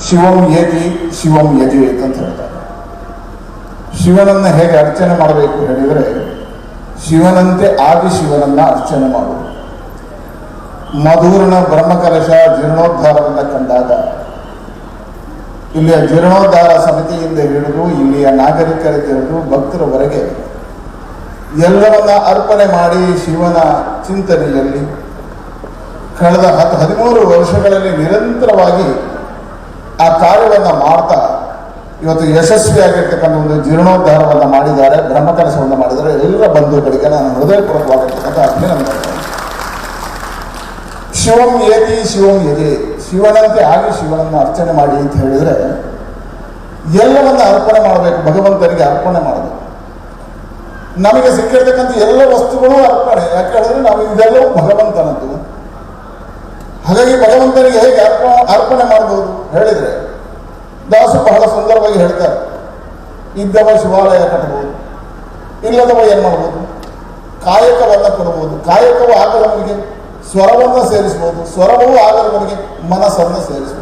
ಶಿವಂ ಏತಿ ಶಿವಂ ಯಜೇತ್ ಅಂತ ಹೇಳ್ತಾರೆ. ಶಿವನನ್ನು ಹೇಗೆ ಅರ್ಚನೆ ಮಾಡಬೇಕು ಹೇಳಿದರೆ, ಶಿವನಂತೆ ಆದಿ ಶಿವನನ್ನ ಅರ್ಚನೆ ಮಾಡುವುದು. ಮಧುರನ ಬ್ರಹ್ಮಕಲಶ ಜೀರ್ಣೋದ್ಧಾರವನ್ನು ಕಂಡಾಗ ಇಲ್ಲಿಯ ಜೀರ್ಣೋದ್ಧಾರ ಸಮಿತಿಯಿಂದ ಹಿಡಿದು ಇಲ್ಲಿಯ ನಾಗರಿಕರಿಗೆ ಹಿಡಿದು ಭಕ್ತರವರೆಗೆ ಎಲ್ಲವನ್ನ ಅರ್ಪಣೆ ಮಾಡಿ ಶಿವನ ಚಿಂತನೆಯಲ್ಲಿ ಕಳೆದ 13 ವರ್ಷಗಳಲ್ಲಿ ನಿರಂತರವಾಗಿ ಆ ಕಾರ್ಯವನ್ನು ಮಾಡ್ತಾ ಇವತ್ತು ಯಶಸ್ವಿಯಾಗಿರ್ತಕ್ಕಂಥ ಒಂದು ಜೀರ್ಣೋದ್ಧಾರವನ್ನು ಮಾಡಿದ್ದಾರೆ, ಬ್ರಹ್ಮಕಲಶವನ್ನು ಮಾಡಿದ್ದಾರೆ. ಎಲ್ಲ ಬಂಧುಗಳಿಗೆ ನಾನು ಹೃದಯಪೂರ್ವಕವಾಗಿರ್ತಕ್ಕಂಥ ಅಭಿನಂದನೆ. ಶಿವಂ ಏತಿ ಶಿವಂ ಯಜೆ, ಶಿವನಂತೆ ಆಗಿ ಶಿವನನ್ನು ಅರ್ಚನೆ ಮಾಡಿ ಅಂತ ಹೇಳಿದರೆ ಎಲ್ಲವನ್ನ ಅರ್ಪಣೆ ಮಾಡಬೇಕು, ಭಗವಂತನಿಗೆ ಅರ್ಪಣೆ ಮಾಡಬೇಕು. ನಮಗೆ ಸಿಕ್ಕಿರ್ತಕ್ಕಂಥ ಎಲ್ಲ ವಸ್ತುಗಳು ಅರ್ಪಣೆ. ಯಾಕೆ ಹೇಳಿದ್ರೆ ನಾವು ಇದೆಲ್ಲವೂ ಭಗವಂತನದ್ದು. ಹಾಗಾಗಿ ಭಗವಂತನಿಗೆ ಹೇಗೆ ಅರ್ಪಣೆ ಮಾಡಬಹುದು ಹೇಳಿದರೆ, ದಾಸು ಬಹಳ ಸುಂದರವಾಗಿ ಹೇಳ್ತಾರೆ, ಇದ್ದವ ಶಿವಾಲಯ ಕಟ್ಟಬಹುದು, ಇಲ್ಲದವ ಏನು ಮಾಡ್ಬೋದು, ಕಾಯಕವನ್ನು ಕೊಡಬಹುದು, ಕಾಯಕವು ಆಗದವನಿಗೆ ಸ್ವರವನ್ನು ಸೇರಿಸಬಹುದು, ಸ್ವರವೂ ಆಗದವನಿಗೆ ಮನಸ್ಸನ್ನು ಸೇರಿಸಬಹುದು.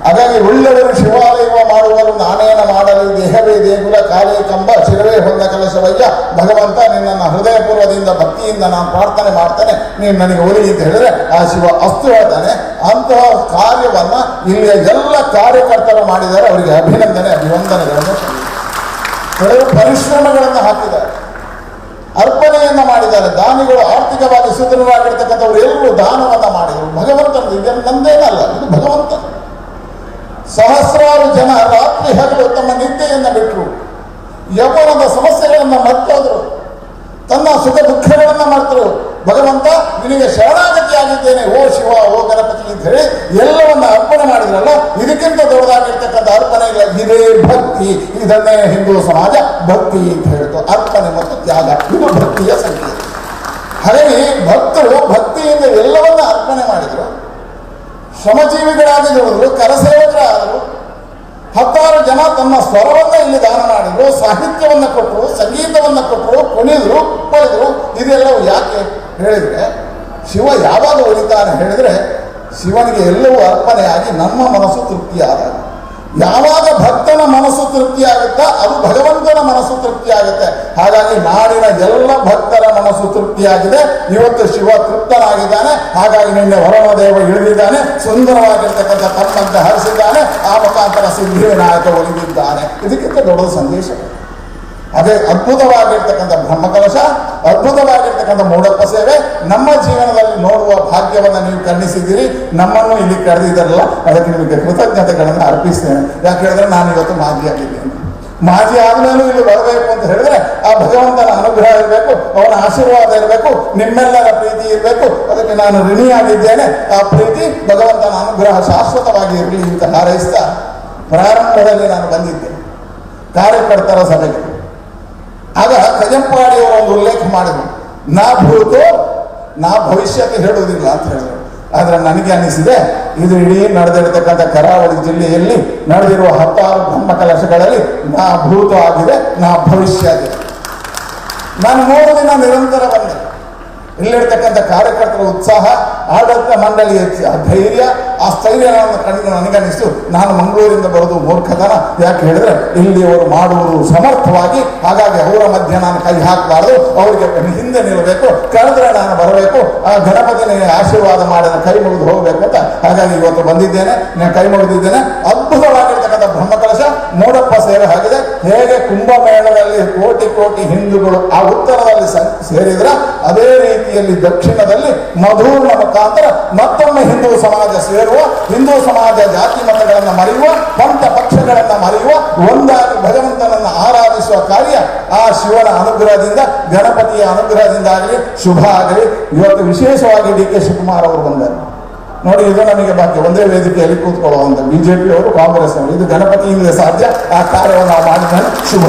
ಹಾಗಾಗಿ ಒಳ್ಳೆಯವರು ಶಿವಾಲಯವ ಮಾಡುವರು, ನಾನೇನ ಮಾಡಲಿ ದೇಹವೇ ದೇಗುಲ ಕಾಲೇ ಕಂಬ ಶಿರವೇ ಹೊಂದ ಕಲಶವಯ್ಯ, ಭಗವಂತ ನಿನ್ನನ್ನು ಹೃದಯಪೂರ್ವದಿಂದ ಭಕ್ತಿಯಿಂದ ನಾನು ಪ್ರಾರ್ಥನೆ ಮಾಡ್ತೇನೆ, ನೀನು ನನಗೆ ಒಲಿ ಅಂತ ಹೇಳಿದ್ರೆ ಆ ಶಿವ ಅಸ್ತು ಹೇಳ್ತಾನೆ. ಅಂತಹ ಕಾರ್ಯವನ್ನ ಇಲ್ಲಿಯ ಎಲ್ಲ ಕಾರ್ಯಕರ್ತರು ಮಾಡಿದ್ದಾರೆ, ಅವರಿಗೆ ಅಭಿನಂದನೆ ಅಭಿವಂದನೆಗಳನ್ನು ಕೆಲವು ಪರಿಶ್ರಮಗಳನ್ನು ಹಾಕಿದ್ದಾರೆ, ಅರ್ಪಣೆಯನ್ನ ಮಾಡಿದ್ದಾರೆ. ದಾನಿಗಳು ಆರ್ಥಿಕವಾಗಿ ಸುದೃಢರಾಗಿರ್ತಕ್ಕಂಥವ್ರು ಎಲ್ಲರೂ ದಾನವನ್ನ ಮಾಡಿದರು. ಭಗವಂತನ ಇದನ್ನು ನಂದೇನಲ್ಲ, ಇದು ಭಗವಂತ. ಸಹಸ್ರಾರು ಜನ ರಾತ್ರಿ ಹಗಲು ತಮ್ಮ ನಿದ್ದೆಯನ್ನು ಬಿಟ್ಟರು, ಯೌವನದ ಸಮಸ್ಯೆಗಳನ್ನು ಮರ್ತೋದ್ರು, ತನ್ನ ಸುಖ ದುಃಖಗಳನ್ನು ಮರ್ತರು. ಭಗವಂತ ನಿನಗೆ ಶರಣಾಗತಿಯಾಗಿದ್ದೇನೆ, ಓ ಶಿವ, ಓ ಗಣಪತಿ ಅಂತ ಹೇಳಿ ಎಲ್ಲವನ್ನ ಅರ್ಪಣೆ ಮಾಡಿದ್ರಲ್ಲ, ಇದಕ್ಕಿಂತ ದೊಡ್ಡದಾಗಿರ್ತಕ್ಕಂಥ ಅರ್ಪಣೆ ಇಲ್ಲ. ಇದೇ ಭಕ್ತಿ. ಇದನ್ನೇ ಹಿಂದೂ ಸಮಾಜ ಭಕ್ತಿ ಅಂತ ಹೇಳಿತು. ಅರ್ಪಣೆ ಮತ್ತು ತ್ಯಾಗ, ಇದು ಭಕ್ತಿಯ ಸಂಕೇತ. ಹಾಗಾಗಿ ಭಕ್ತರು ಭಕ್ತಿಯಿಂದ ಎಲ್ಲವನ್ನ ಅರ್ಪಣೆ ಮಾಡಿದರು. ಶ್ರಮಜೀವಿಗಳಾಗಿ ದುಡಿದ್ರು, ಕರಸೇವಕರಾದರು. 10 ಜನ ತಮ್ಮ ಸ್ವರವನ್ನ ಇಲ್ಲಿ ದಾನ ಮಾಡಿದ್ರು, ಸಾಹಿತ್ಯವನ್ನು ಕೊಟ್ಟರು, ಸಂಗೀತವನ್ನು ಕೊಟ್ಟರು, ಕುಣಿದ್ರು, ಪಡೆದ್ರು. ಇದೆಲ್ಲವೂ ಯಾಕೆ ಹೇಳಿದ್ರೆ, ಶಿವ ಯಾವಾಗ ಒಲಿತಾನೆ ಹೇಳಿದ್ರೆ, ಶಿವನಿಗೆ ಎಲ್ಲವೂ ಅರ್ಪಣೆಯಾಗಿ ನಮ್ಮ ಮನಸ್ಸು ತೃಪ್ತಿಯಾದಾಗ. ಯಾವಾಗ ಭಕ್ತನ ಮನಸ್ಸು ತೃಪ್ತಿಯಾಗುತ್ತಾ ಅದು ಭಗವಂತನ ಮನಸ್ಸು ತೃಪ್ತಿಯಾಗುತ್ತೆ. ಹಾಗಾಗಿ ನಾಡಿನ ಎಲ್ಲ ಭಕ್ತರ ಮನಸ್ಸು ತೃಪ್ತಿಯಾಗಿದೆ. ಇವತ್ತು ಶಿವ ತೃಪ್ತನಾಗಿದ್ದಾನೆ. ಹಾಗಾಗಿ ನಿನ್ನೆ ವರುಣದೇವ ಇಳಿದಿದ್ದಾನೆ, ಸುಂದರವಾಗಿರ್ತಕ್ಕಂಥ ತಮ್ಮಂತೆ ಹರಿಸಿದ್ದಾನೆ, ಆ ಮುಖಾಂತರ ಸಿದ್ಧಿವಿನಾಯಕ ಒಲಿದಿದ್ದಾನೆ. ಇದಕ್ಕಿಂತ ದೊಡ್ಡ ಸಂದೇಶ. ಅದೇ ಅದ್ಭುತವಾಗಿರ್ತಕ್ಕಂಥ ಬ್ರಹ್ಮಕಲಶ, ಅದ್ಭುತವಾಗಿರ್ತಕ್ಕಂಥ ಮೂಡಪ್ಪ ಸೇವೆ ನಮ್ಮ ಜೀವನದಲ್ಲಿ ನೋಡುವ ಭಾಗ್ಯವನ್ನು ನೀವು ಕರ್ಣಿಸಿದ್ದೀರಿ. ನಮ್ಮನ್ನು ಇಲ್ಲಿ ಕರೆದಿದ್ದಾರಲ್ಲ, ಅದಕ್ಕೆ ನಿಮಗೆ ಕೃತಜ್ಞತೆಗಳನ್ನು ಅರ್ಪಿಸ್ತೇನೆ. ಯಾಕೆ ಹೇಳಿದ್ರೆ ನಾನು ಇವತ್ತು ಮಾಜಿಯಾಗಿದ್ದೇನೆ. ಮಾಜಿ ಆದ್ಮೇಲೂ ಇಲ್ಲಿ ಬರಬೇಕು ಅಂತ ಹೇಳಿದ್ರೆ ಆ ಭಗವಂತನ ಅನುಗ್ರಹ ಇರಬೇಕು, ಅವನ ಆಶೀರ್ವಾದ ಇರಬೇಕು, ನಿಮ್ಮೆಲ್ಲರ ಪ್ರೀತಿ ಇರಬೇಕು. ಅದಕ್ಕೆ ನಾನು ಋಣಿಯಾಗಿದ್ದೇನೆ. ಆ ಪ್ರೀತಿ ಭಗವಂತನ ಅನುಗ್ರಹ ಶಾಶ್ವತವಾಗಿ ಇರಲಿ ಅಂತ ಹಾರೈಸ್ತಾ ಪ್ರಾರಂಭದಲ್ಲಿ ನಾನು ಬಂದಿದ್ದೆ ಕಾರ್ಯಕರ್ತರ ಸಭೆಗೆ. ಆಗ ಕಜಂಪಾಡಿಯವರ ಒಂದು ಉಲ್ಲೇಖ ಮಾಡಿದ್ರು, ನಾ ಭೂತೋ ನಾ ಭವಿಷ್ಯಕ್ಕೆ ಹೇಳುವುದಿಲ್ಲ ಅಂತ ಹೇಳಿದ್ರು. ಆದರೆ ನನಗೆ ಅನಿಸಿದೆ, ಇದು ಇಡೀ ನಡೆದಿರತಕ್ಕಂಥ ಕರಾವಳಿ ಜಿಲ್ಲೆಯಲ್ಲಿ ನಡೆದಿರುವ 10 ಬ್ರಹ್ಮಕಲಶಗಳಲ್ಲಿ ನಾ ಭೂತ ಆಗಿದೆ, ನಾ ಭವಿಷ್ಯ ಆಗಿದೆ. ನಾನು 3 ದಿನ ನಿರಂತರ ಬಂದೆ. ಇಲ್ಲಿರ್ತಕ್ಕಂಥ ಕಾರ್ಯಕರ್ತರ ಉತ್ಸಾಹ, ಆಡಳಿತ ಮಂಡಳಿಯ ಧೈರ್ಯ, ಆ ಸ್ಥೈರ್ಯವನ್ನು ಕಂಡು ನನಗನಿಸ್ತು ನಾನು ಮಂಗಳೂರಿಂದ ಬರೋದು ಮೂರ್ಖತನ. ಯಾಕೆ ಹೇಳಿದ್ರೆ ಇಲ್ಲಿಯವರು ಮಾಡುವುದು ಸಮರ್ಥವಾಗಿ. ಹಾಗಾಗಿ ಅವರ ಮಧ್ಯೆ ನಾನು ಕೈ ಹಾಕಬಾರ್ದು, ಅವರಿಗೆ ಹಿಂದೆ ನಿಲ್ಲಬೇಕು, ಕರೆದ್ರೆ ನಾನು ಬರಬೇಕು, ಆ ಗಣಪತಿನ ಆಶೀರ್ವಾದ ಮಾಡಿದ ಕೈ ಮುಗಿದು ಹೋಗಬೇಕು ಅಂತ. ಹಾಗಾಗಿ ಇವತ್ತು ಬಂದಿದ್ದೇನೆ, ನಾನು ಕೈ ಮುಗಿದಿದ್ದೇನೆ. ಅದ್ಭುತವಾಗಿರ್ತಕ್ಕಂಥ ಬ್ರಹ್ಮಕಲಶ ಮೂಡಪ್ಪ ಸೇವೆ ಆಗಿದೆ. ಹೇಗೆ ಕುಂಭಮೇಳದಲ್ಲಿ ಕೋಟಿ ಕೋಟಿ ಹಿಂದೂಗಳು ಆ ಉತ್ತರದಲ್ಲಿ ಸೇರಿದ್ರ, ಅದೇ ರೀತಿಯಲ್ಲಿ ದಕ್ಷಿಣದಲ್ಲಿ ಮಧುರ್ನ ಮುಖಾಂತರ ಮತ್ತೊಮ್ಮೆ ಹಿಂದೂ ಸಮಾಜ ಸೇರುವ, ಹಿಂದೂ ಸಮಾಜ ಜಾತಿ ಮತಗಳನ್ನು ಮರೆಯುವ, ಪಂಥ ಪಕ್ಷಗಳನ್ನು ಮರೆಯುವ, ಒಂದಾಗಿ ಭಗವಂತನನ್ನು ಆರಾಧಿಸುವ ಕಾರ್ಯ ಆ ಶಿವನ ಅನುಗ್ರಹದಿಂದ, ಗಣಪತಿಯ ಅನುಗ್ರಹದಿಂದ ಆಗಲಿ, ಶುಭ ಆಗಲಿ. ಇವತ್ತು ವಿಶೇಷವಾಗಿ ಡಿ ಕೆ ಶಿವಕುಮಾರ್ ಅವರು ಬಂದರು ನೋಡಿ. ಇದು ನಮಗೆ ಭಾಗ್ಯ. ಒಂದೇ ವೇದಿಕೆಯಲ್ಲಿ ಕೂತ್ಕೊಳ್ಳುವಂತ ಬಿಜೆಪಿ ಅವರು, ಕಾಂಗ್ರೆಸ್ ಅವರು. ಇದು ಗಣಪತಿಯಿಂದ ಸಾಧ್ಯ. ಆ ಕಾರ್ಯವನ್ನು ನಾವು ಮಾಡಿದ್ರೆ ಶುಭ.